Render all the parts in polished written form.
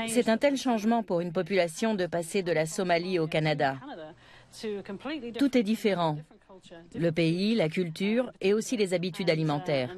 C'est un tel changement pour une population de passer de la Somalie au Canada. Tout est différent. Le pays, la culture et aussi les habitudes alimentaires.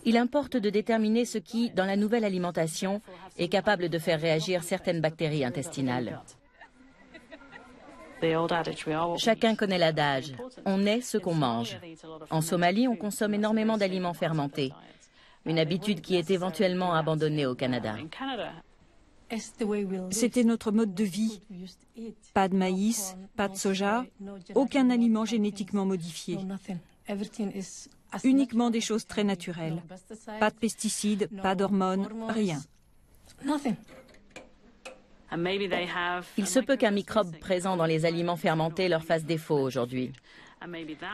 Il importe de déterminer ce qui, dans la nouvelle alimentation, est capable de faire réagir certaines bactéries intestinales. Chacun connaît l'adage « on est ce qu'on mange ». En Somalie, on consomme énormément d'aliments fermentés, une habitude qui est éventuellement abandonnée au Canada. C'était notre mode de vie. Pas de maïs, pas de soja, aucun aliment génétiquement modifié. Uniquement des choses très naturelles. Pas de pesticides, pas d'hormones, rien. Il se peut qu'un microbe présent dans les aliments fermentés leur fasse défaut aujourd'hui.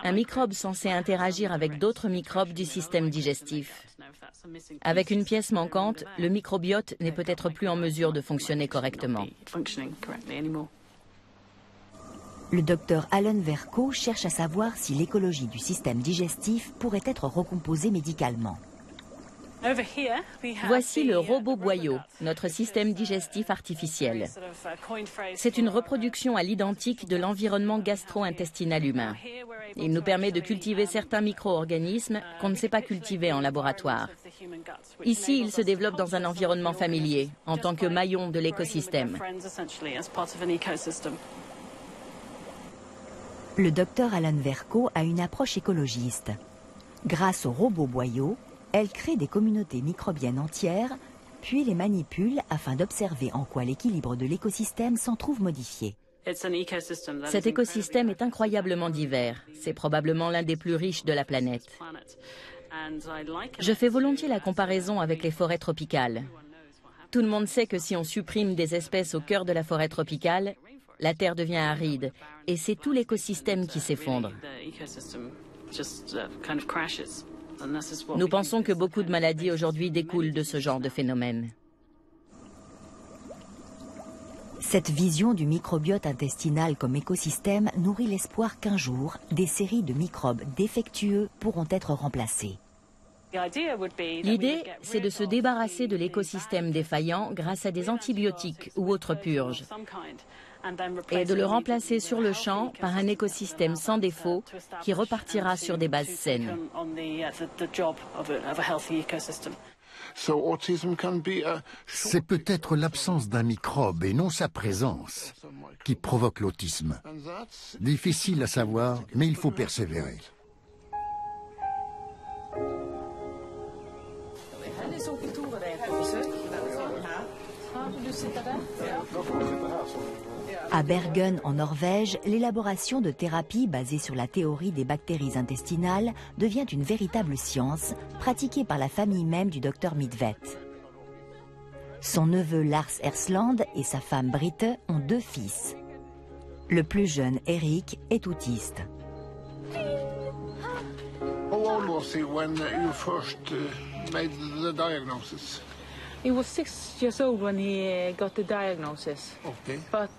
Un microbe censé interagir avec d'autres microbes du système digestif. Avec une pièce manquante, le microbiote n'est peut-être plus en mesure de fonctionner correctement. Le docteur Alan Vercoe cherche à savoir si l'écologie du système digestif pourrait être recomposée médicalement. Voici le robot boyau, notre système digestif artificiel. C'est une reproduction à l'identique de l'environnement gastro-intestinal humain. Il nous permet de cultiver certains micro-organismes qu'on ne sait pas cultiver en laboratoire. Ici, il se développe dans un environnement familier, en tant que maillon de l'écosystème. Le docteur Alan Vercoe a une approche écologiste. Grâce au robot boyau, elle crée des communautés microbiennes entières, puis les manipule afin d'observer en quoi l'équilibre de l'écosystème s'en trouve modifié. Cet écosystème est incroyablement divers. C'est probablement l'un des plus riches de la planète. Je fais volontiers la comparaison avec les forêts tropicales. Tout le monde sait que si on supprime des espèces au cœur de la forêt tropicale, la terre devient aride et c'est tout l'écosystème qui s'effondre. Nous pensons que beaucoup de maladies aujourd'hui découlent de ce genre de phénomène. Cette vision du microbiote intestinal comme écosystème nourrit l'espoir qu'un jour, des séries de microbes défectueux pourront être remplacés. L'idée, c'est de se débarrasser de l'écosystème défaillant grâce à des antibiotiques ou autres purges, et de le remplacer sur le champ par un écosystème sans défaut qui repartira sur des bases saines. C'est peut-être l'absence d'un microbe et non sa présence qui provoque l'autisme. Difficile à savoir, mais il faut persévérer. À Bergen, en Norvège, l'élaboration de thérapies basées sur la théorie des bactéries intestinales devient une véritable science, pratiquée par la famille même du docteur Midtvedt. Son neveu Lars Ersland et sa femme Britte ont 2 fils. Le plus jeune, Erik, est autiste. How old was he when you first made the diagnosis? He was 6 years old when he got the diagnosis. Okay. But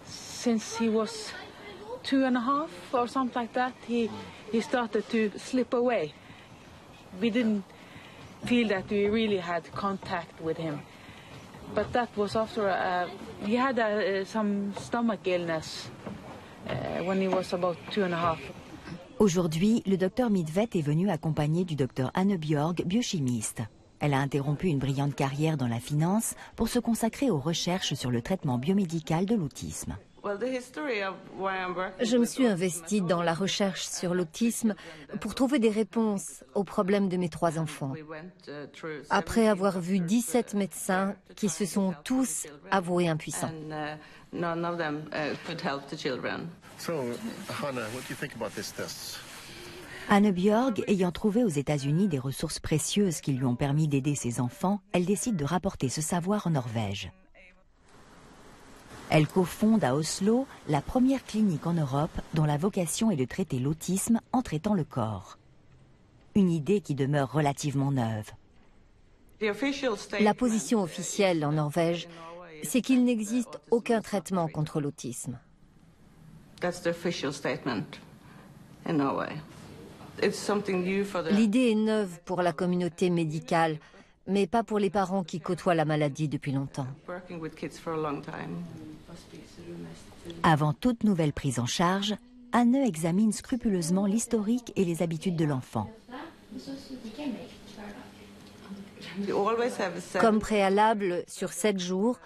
since he was 2.5 or something like that, he started to slip away. We didn't feel that we really had contact with him. But that was after he had some stomach illness when he was about 2.5. Aujourd'hui, le docteur Midtvedt est venu accompagné du docteur Anne Bjorg, biochimiste. Elle a interrompu une brillante carrière dans la finance pour se consacrer aux recherches sur le traitement biomédical de l'autisme. Je me suis investie dans la recherche sur l'autisme pour trouver des réponses aux problèmes de mes 3 enfants. Après avoir vu 17 médecins qui se sont tous avoués impuissants. Anne Bjorg, ayant trouvé aux États-Unis des ressources précieuses qui lui ont permis d'aider ses enfants, elle décide de rapporter ce savoir en Norvège. Elle cofonde à Oslo la première clinique en Europe dont la vocation est de traiter l'autisme en traitant le corps. Une idée qui demeure relativement neuve. La position officielle en Norvège, c'est qu'il n'existe aucun traitement contre l'autisme. L'idée est neuve pour la communauté médicale, mais pas pour les parents qui côtoient la maladie depuis longtemps. Avant toute nouvelle prise en charge, Anne examine scrupuleusement l'historique et les habitudes de l'enfant. Comme préalable, sur 7 jours,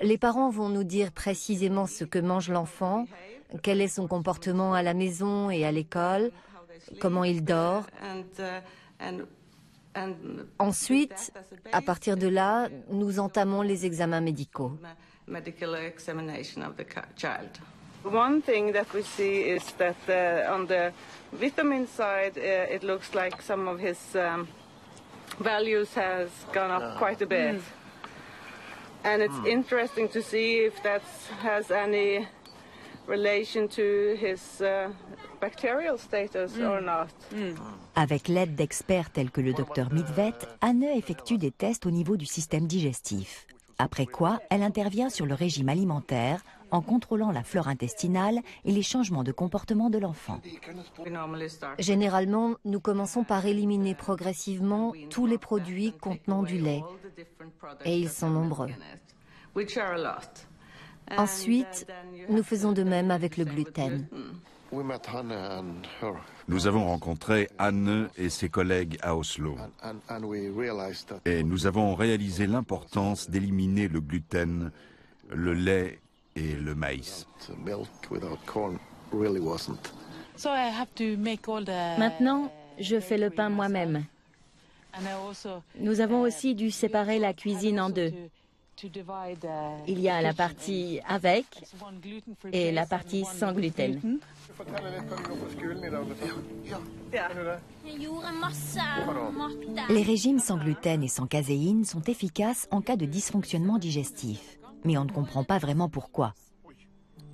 les parents vont nous dire précisément ce que mange l'enfant, quel est son comportement à la maison et à l'école, comment il dort. Ensuite, à partir de là, nous entamons les examens médicaux. One thing that we see is that on the vitamin side, it looks like some of his values has gone up quite a bit. And it's interesting to see if that has any relation to his bacterial status or not. Avec l'aide d'experts tels que le docteur Midvet, Anne effectue des tests au niveau du système digestif. Après quoi, elle intervient sur le régime alimentaire en contrôlant la flore intestinale et les changements de comportement de l'enfant. Généralement, nous commençons par éliminer progressivement tous les produits contenant du lait, et ils sont nombreux. Ensuite, nous faisons de même avec le gluten. Nous avons rencontré Anne et ses collègues à Oslo. Et nous avons réalisé l'importance d'éliminer le gluten, le lait et le maïs. Maintenant, je fais le pain moi-même. Nous avons aussi dû séparer la cuisine en deux. Il y a la partie avec et la partie sans gluten. Les régimes sans gluten et sans caséine sont efficaces en cas de dysfonctionnement digestif, mais on ne comprend pas vraiment pourquoi.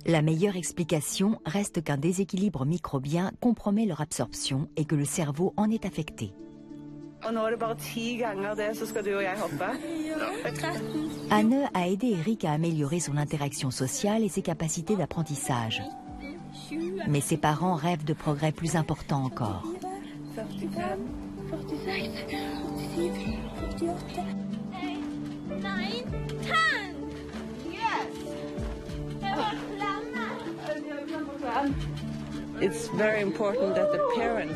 La meilleure explication reste qu'un déséquilibre microbien compromet leur absorption et que le cerveau en est affecté. Anne a aidé Eric à améliorer son interaction sociale et ses capacités d'apprentissage. Mais ses parents rêvent de progrès plus importants encore.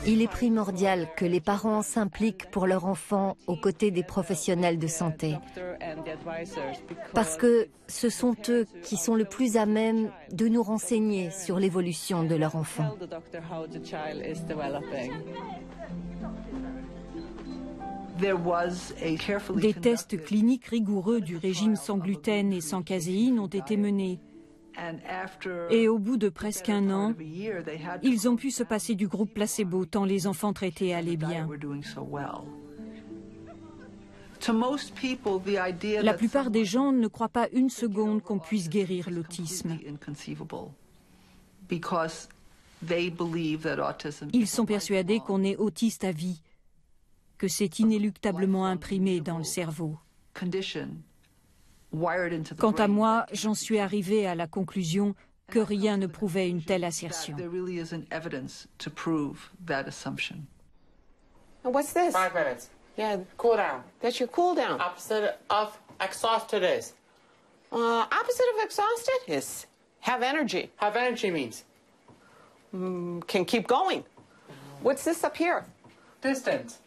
Il est primordial que les parents s'impliquent pour leur enfant aux côtés des professionnels de santé, parce que ce sont eux qui sont le plus à même de nous renseigner sur l'évolution de leur enfant. Des tests cliniques rigoureux du régime sans gluten et sans caséine ont été menés. Et au bout de presque 1 an, ils ont pu se passer du groupe placebo tant les enfants traités allaient bien. La plupart des gens ne croient pas une seconde qu'on puisse guérir l'autisme. Ils sont persuadés qu'on est autiste à vie, que c'est inéluctablement imprimé dans le cerveau. Quant à moi, j'en suis arrivée à la conclusion que rien ne prouvait une telle assertion. What's this? 5 minutes. Yeah, Cool down. that's your cool down. Opposite of exhausted is. Opposite of exhausted is have energy. Have energy means. Can keep going. What's this up here? Distance.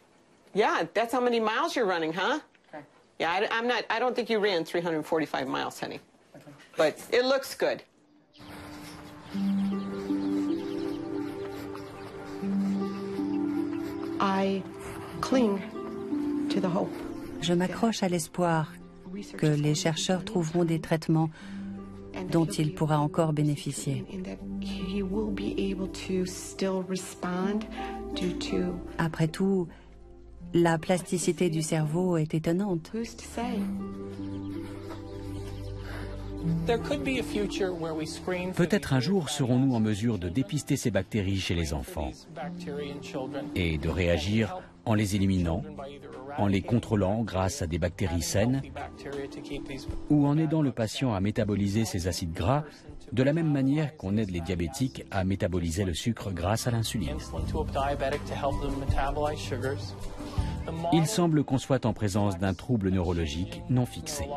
Yeah, that's how many miles you're running, huh? Okay. Yeah, I don't think you ran 345 miles, honey. Okay. But it looks good. I cling to the hope. Je m'accroche à l'espoir que les chercheurs trouveront des traitements dont il pourra encore bénéficier. Après tout, la plasticité du cerveau est étonnante. Peut-être un jour serons-nous en mesure de dépister ces bactéries chez les enfants et de réagir en les éliminant, en les contrôlant grâce à des bactéries saines ou en aidant le patient à métaboliser ses acides gras de la même manière qu'on aide les diabétiques à métaboliser le sucre grâce à l'insuline. Il semble qu'on soit en présence d'un trouble neurologique non fixé.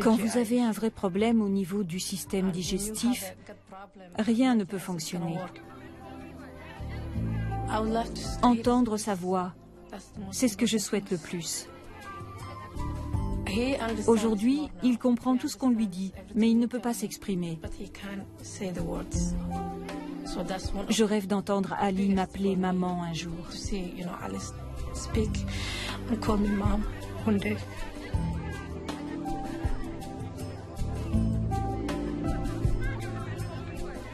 Quand vous avez un vrai problème au niveau du système digestif, rien ne peut fonctionner. Entendre sa voix, c'est ce que je souhaite le plus. Aujourd'hui, il comprend tout ce qu'on lui dit, mais il ne peut pas s'exprimer. Je rêve d'entendre Ali m'appeler maman un jour.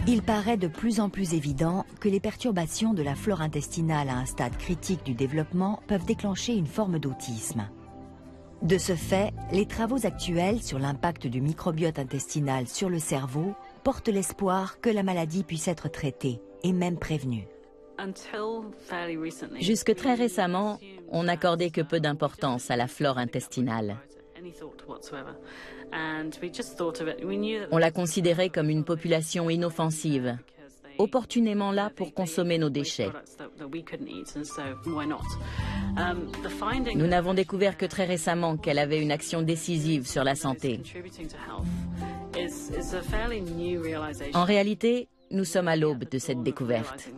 Il paraît de plus en plus évident que les perturbations de la flore intestinale à un stade critique du développement peuvent déclencher une forme d'autisme. De ce fait, les travaux actuels sur l'impact du microbiote intestinal sur le cerveau portent l'espoir que la maladie puisse être traitée et même prévenue. Jusque très récemment, on n'accordait que peu d'importance à la flore intestinale. On la considérait comme une population inoffensive, opportunément là pour consommer nos déchets. Nous n'avons découvert que très récemment qu'elle avait une action décisive sur la santé. En réalité, nous sommes à l'aube de cette découverte.